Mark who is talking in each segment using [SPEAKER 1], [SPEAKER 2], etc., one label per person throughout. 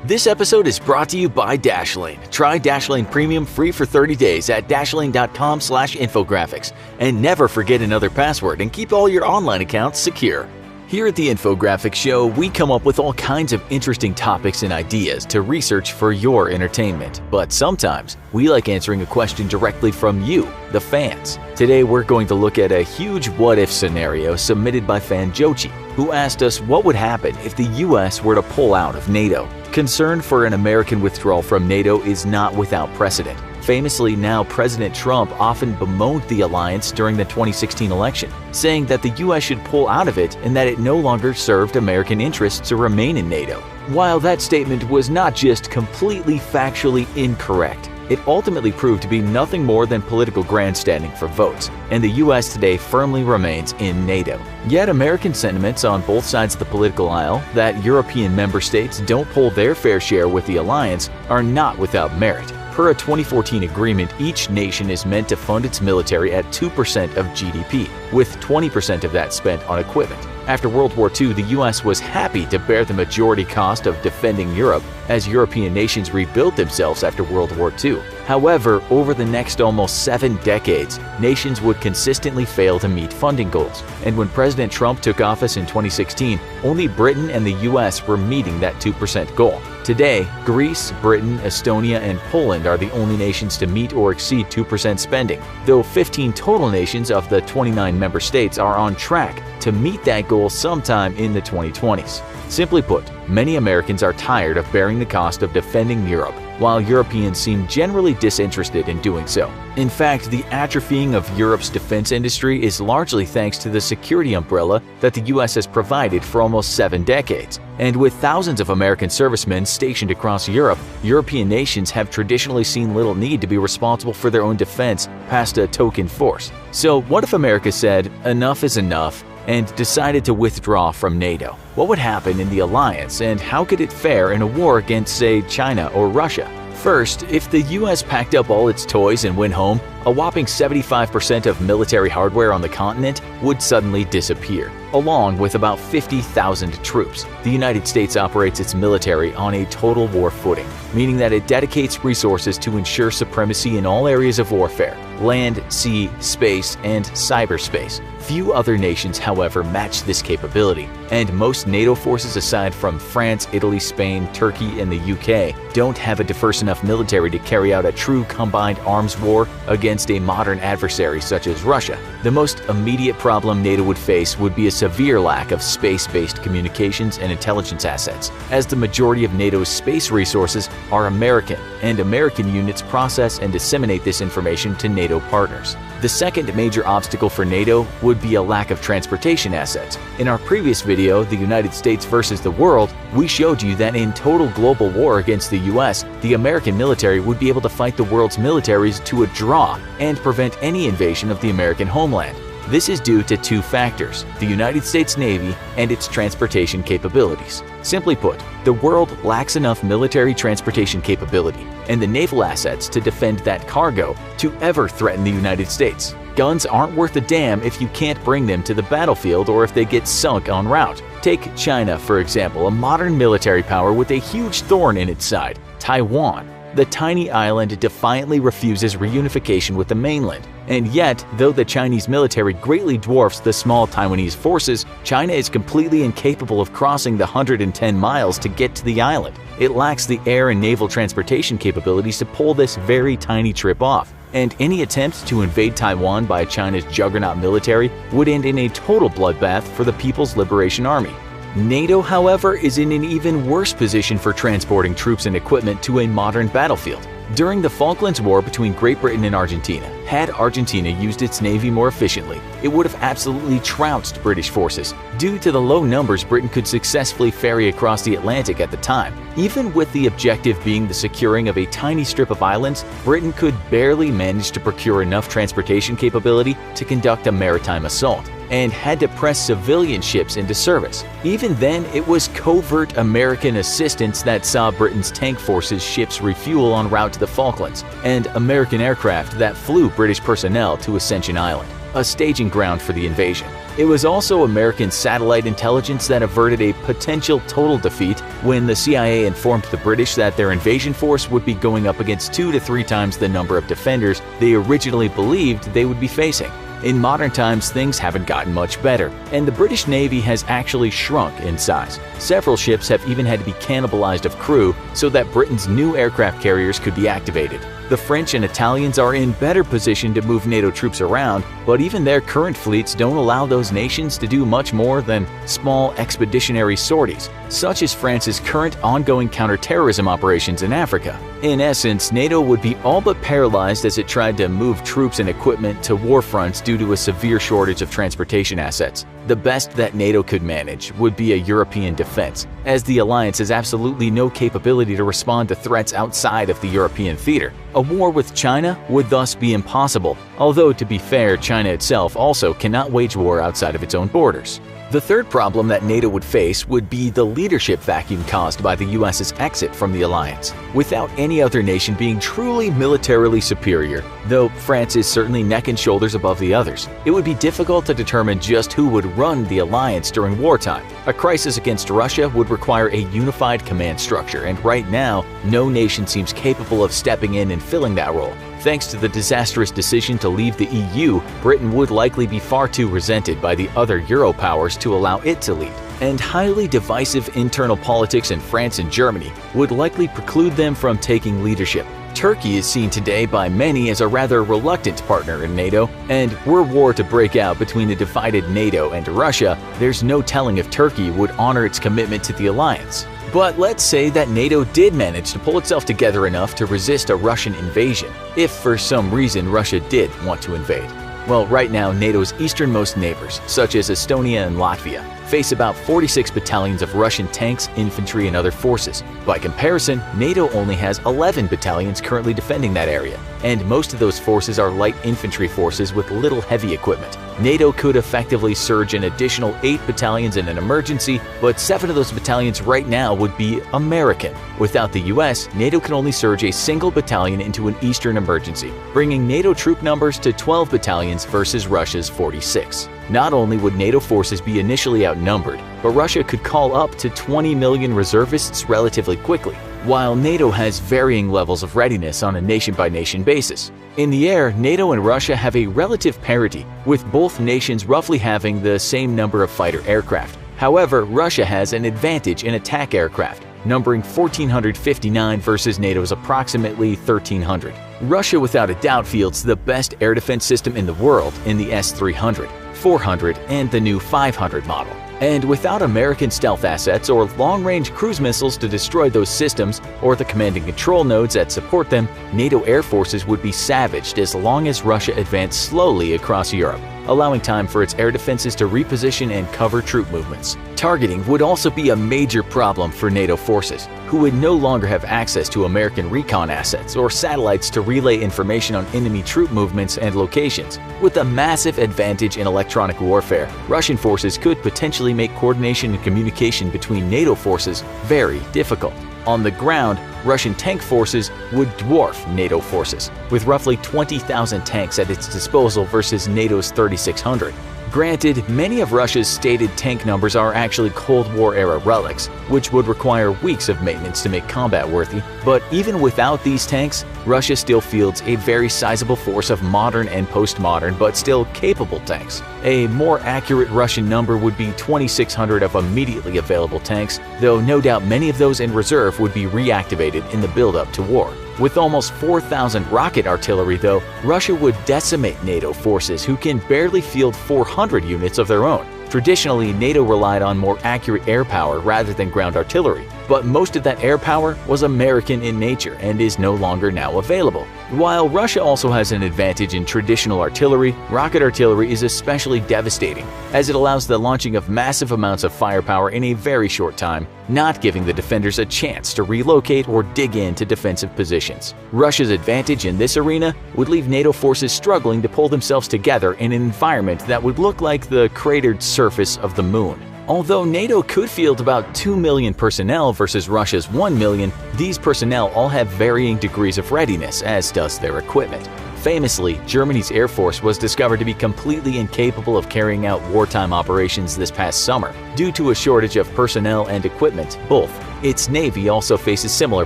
[SPEAKER 1] This episode is brought to you by Dashlane. Try Dashlane Premium free for 30 days at dashlane.com/infographics. And never forget another password and keep all your online accounts secure. Here at the Infographics Show, we come up with all kinds of interesting topics and ideas to research for your entertainment. But sometimes, we like answering a question directly from you, the fans. Today, we're going to look at a huge what-if scenario submitted by fan Jochi, who asked us what would happen if the US were to pull out of NATO. Concern for an American withdrawal from NATO is not without precedent. Famously, now President Trump often bemoaned the alliance during the 2016 election, saying that the US should pull out of it and that it no longer served American interests to remain in NATO. While that statement was not just completely factually incorrect, it ultimately proved to be nothing more than political grandstanding for votes, and the US today firmly remains in NATO. Yet American sentiments on both sides of the political aisle that European member states don't pull their fair share with the alliance are not without merit. Per a 2014 agreement, each nation is meant to fund its military at 2% of GDP, with 20% of that spent on equipment. After World War II, the US was happy to bear the majority cost of defending Europe as European nations rebuilt themselves after World War II. However, over the next almost 7 decades, nations would consistently fail to meet funding goals. And when President Trump took office in 2016, only Britain and the US were meeting that 2% goal. Today, Greece, Britain, Estonia, and Poland are the only nations to meet or exceed 2% spending, though 15 total nations of the 29 member states are on track to meet that goal sometime in the 2020s. Simply put, many Americans are tired of bearing the cost of defending Europe, while Europeans seem generally disinterested in doing so. In fact, the atrophying of Europe's defense industry is largely thanks to the security umbrella that the US has provided for almost 7 decades. And with thousands of American servicemen stationed across Europe, European nations have traditionally seen little need to be responsible for their own defense past a token force. So what if America said, enough is enough, and decided to withdraw from NATO? What would happen in the alliance, and how could it fare in a war against, say, China or Russia? First, if the US packed up all its toys and went home, a whopping 75% of military hardware on the continent would suddenly disappear, along with about 50,000 troops. The United States operates its military on a total war footing, meaning that it dedicates resources to ensure supremacy in all areas of warfare: land, sea, space, and cyberspace. Few other nations, however, match this capability, and most NATO forces aside from France, Italy, Spain, Turkey, and the UK don't have a diverse enough military to carry out a true combined arms war against a modern adversary such as Russia. The most immediate problem NATO would face would be a severe lack of space-based communications and intelligence assets, as the majority of NATO's space resources are American, and American units process and disseminate this information to NATO partners. The second major obstacle for NATO would be a lack of transportation assets. In our previous video, The United States versus the World, we showed you that in total global war against the US, the American military would be able to fight the world's militaries to a draw and prevent any invasion of the American homeland. This is due to 2 factors: the United States Navy and its transportation capabilities. Simply put, the world lacks enough military transportation capability and the naval assets to defend that cargo to ever threaten the United States. Guns aren't worth a damn if you can't bring them to the battlefield or if they get sunk en route. Take China, for example, a modern military power with a huge thorn in its side: Taiwan. The tiny island defiantly refuses reunification with the mainland. And yet, though the Chinese military greatly dwarfs the small Taiwanese forces, China is completely incapable of crossing the 110 miles to get to the island. It lacks the air and naval transportation capabilities to pull this very tiny trip off. And any attempt to invade Taiwan by China's juggernaut military would end in a total bloodbath for the People's Liberation Army. NATO, however, is in an even worse position for transporting troops and equipment to a modern battlefield. During the Falklands War between Great Britain and Argentina, had Argentina used its navy more efficiently, it would have absolutely trounced British forces. Due to the low numbers Britain could successfully ferry across the Atlantic at the time, even with the objective being the securing of a tiny strip of islands, Britain could barely manage to procure enough transportation capability to conduct a maritime assault, and had to press civilian ships into service. Even then, it was covert American assistance that saw Britain's tank forces' ships refuel en route to the Falklands, and American aircraft that flew British personnel to Ascension Island, a staging ground for the invasion. It was also American satellite intelligence that averted a potential total defeat when the CIA informed the British that their invasion force would be going up against 2 to 3 times the number of defenders they originally believed they would be facing. In modern times, things haven't gotten much better, and the British Navy has actually shrunk in size. Several ships have even had to be cannibalized of crew so that Britain's new aircraft carriers could be activated. The French and Italians are in better position to move NATO troops around, but even their current fleets don't allow those nations to do much more than small expeditionary sorties, such as France's current ongoing counterterrorism operations in Africa. In essence, NATO would be all but paralyzed as it tried to move troops and equipment to war fronts due to a severe shortage of transportation assets. The best that NATO could manage would be a European defense, as the alliance has absolutely no capability to respond to threats outside of the European theater. A war with China would thus be impossible, although to be fair, China itself also cannot wage war outside of its own borders. The third problem that NATO would face would be the leadership vacuum caused by the US's exit from the alliance. Without any other nation being truly militarily superior, though France is certainly neck and shoulders above the others, it would be difficult to determine just who would run the alliance during wartime. A crisis against Russia would require a unified command structure, and right now, no nation seems capable of stepping in and filling that role. Thanks to the disastrous decision to leave the EU, Britain would likely be far too resented by the other Euro powers to allow it to lead. And highly divisive internal politics in France and Germany would likely preclude them from taking leadership. Turkey is seen today by many as a rather reluctant partner in NATO, and were war to break out between a divided NATO and Russia, there's no telling if Turkey would honor its commitment to the alliance. But let's say that NATO did manage to pull itself together enough to resist a Russian invasion, if for some reason Russia did want to invade. Well, right now, NATO's easternmost neighbors, such as Estonia and Latvia, face about 46 battalions of Russian tanks, infantry, and other forces. By comparison, NATO only has 11 battalions currently defending that area, and most of those forces are light infantry forces with little heavy equipment. NATO could effectively surge an additional 8 battalions in an emergency, but 7 of those battalions right now would be American. Without the US, NATO can only surge a single battalion into an eastern emergency, bringing NATO troop numbers to 12 battalions versus Russia's 46. Not only would NATO forces be initially outnumbered, but Russia could call up to 20 million reservists relatively quickly, while NATO has varying levels of readiness on a nation-by-nation basis. In the air, NATO and Russia have a relative parity, with both nations roughly having the same number of fighter aircraft. However, Russia has an advantage in attack aircraft, numbering 1,459 versus NATO's approximately 1,300. Russia without a doubt fields the best air defense system in the world in the S-300, 400, and the new 500 model. And without American stealth assets or long-range cruise missiles to destroy those systems or the command and control nodes that support them, NATO air forces would be savaged as long as Russia advanced slowly across Europe, allowing time for its air defenses to reposition and cover troop movements. Targeting would also be a major problem for NATO forces, who would no longer have access to American recon assets or satellites to relay information on enemy troop movements and locations. With a massive advantage in electronic warfare, Russian forces could potentially make coordination and communication between NATO forces very difficult. On the ground, Russian tank forces would dwarf NATO forces, with roughly 20,000 tanks at its disposal versus NATO's 3,600. Granted, many of Russia's stated tank numbers are actually Cold War-era relics, which would require weeks of maintenance to make combat worthy, but even without these tanks, Russia still fields a very sizable force of modern and postmodern but still capable tanks. A more accurate Russian number would be 2,600 of immediately available tanks, though no doubt many of those in reserve would be reactivated in the build-up to war. With almost 4,000 rocket artillery, though, Russia would decimate NATO forces who can barely field 400 units of their own. Traditionally, NATO relied on more accurate air power rather than ground artillery, but most of that air power was American in nature and is no longer now available. While Russia also has an advantage in traditional artillery, rocket artillery is especially devastating, as it allows the launching of massive amounts of firepower in a very short time, not giving the defenders a chance to relocate or dig into defensive positions. Russia's advantage in this arena would leave NATO forces struggling to pull themselves together in an environment that would look like the cratered surface of the moon. Although NATO could field about 2 million personnel versus Russia's 1 million, these personnel all have varying degrees of readiness, as does their equipment. Famously, Germany's Air Force was discovered to be completely incapable of carrying out wartime operations this past summer due to a shortage of personnel and equipment, both. Its Navy also faces similar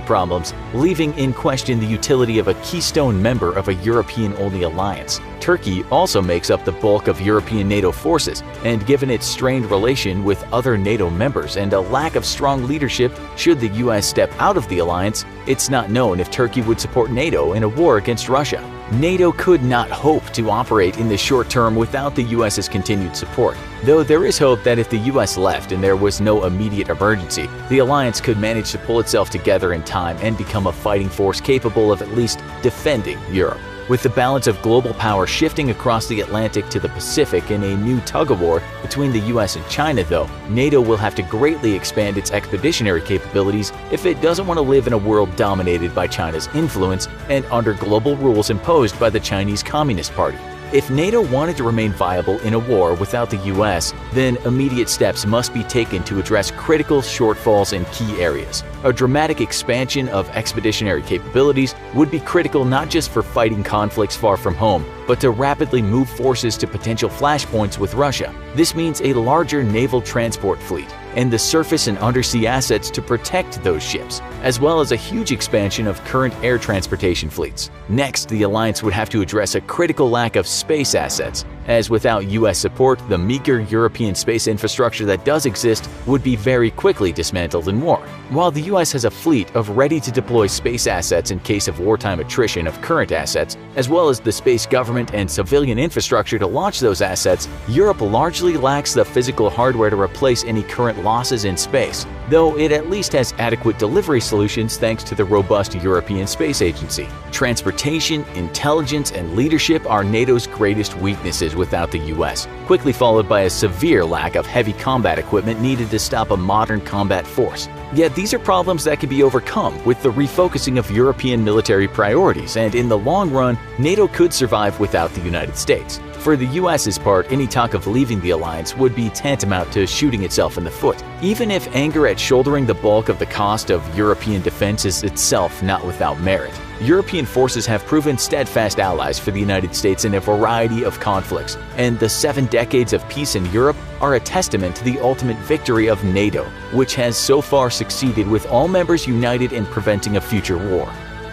[SPEAKER 1] problems, leaving in question the utility of a keystone member of a European-only alliance. Turkey also makes up the bulk of European NATO forces, and given its strained relation with other NATO members and a lack of strong leadership should the US step out of the alliance, it's not known if Turkey would support NATO in a war against Russia. NATO could not hope to operate in the short term without the US's continued support, though there is hope that if the US left and there was no immediate emergency, the alliance could manage to pull itself together in time and become a fighting force capable of at least defending Europe. With the balance of global power shifting across the Atlantic to the Pacific in a new tug-of-war between the US and China, though, NATO will have to greatly expand its expeditionary capabilities if it doesn't want to live in a world dominated by China's influence and under global rules imposed by the Chinese Communist Party. If NATO wanted to remain viable in a war without the US, then immediate steps must be taken to address critical shortfalls in key areas. A dramatic expansion of expeditionary capabilities would be critical not just for fighting conflicts far from home, but to rapidly move forces to potential flashpoints with Russia. This means a larger naval transport fleet and the surface and undersea assets to protect those ships, as well as a huge expansion of current air transportation fleets. Next, the alliance would have to address a critical lack of space assets, as without US support, the meager European space infrastructure that does exist would be very quickly dismantled in war. While the US has a fleet of ready-to-deploy space assets in case of wartime attrition of current assets, as well as the space government and civilian infrastructure to launch those assets, Europe largely lacks the physical hardware to replace any current losses in space, though it at least has adequate delivery solutions thanks to the robust European Space Agency. Transportation, intelligence, and leadership are NATO's greatest weaknesses without the US, quickly followed by a severe lack of heavy combat equipment needed to stop a modern combat force. Yet these are problems that can be overcome with the refocusing of European military priorities, and in the long run, NATO could survive without the United States. For the US's part, any talk of leaving the alliance would be tantamount to shooting itself in the foot, even if anger at shouldering the bulk of the cost of European defense is itself not without merit. European forces have proven steadfast allies for the United States in a variety of conflicts, and the 7 decades of peace in Europe are a testament to the ultimate victory of NATO, which has so far succeeded with all members united in preventing a future war.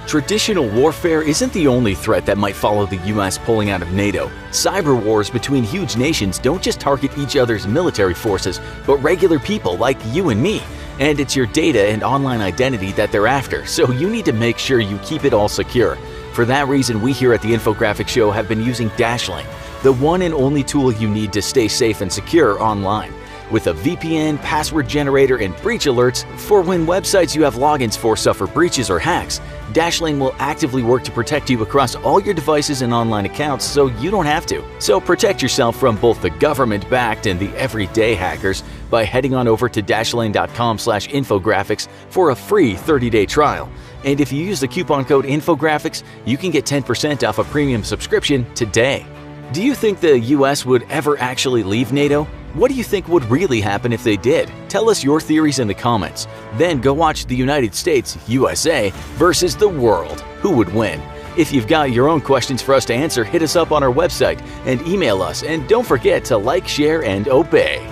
[SPEAKER 1] Traditional warfare isn't the only threat that might follow the US pulling out of NATO. Cyber wars between huge nations don't just target each other's military forces, but regular people like you and me. And it's your data and online identity that they're after, so you need to make sure you keep it all secure. For that reason, we here at the Infographics Show have been using Dashlane, the one and only tool you need to stay safe and secure online. With a VPN, password generator, and breach alerts for when websites you have logins for suffer breaches or hacks, Dashlane will actively work to protect you across all your devices and online accounts so you don't have to. So protect yourself from both the government-backed and the everyday hackers by heading on over to dashlane.com/infographics for a free 30-day trial. And if you use the coupon code INFOGRAPHICS, you can get 10% off a premium subscription today. Do you think the US would ever actually leave NATO? What do you think would really happen if they did? Tell us your theories in the comments. Then go watch the United States, USA, versus the world. Who would win? If you've got your own questions for us to answer, hit us up on our website and email us. And don't forget to like, share, and obey.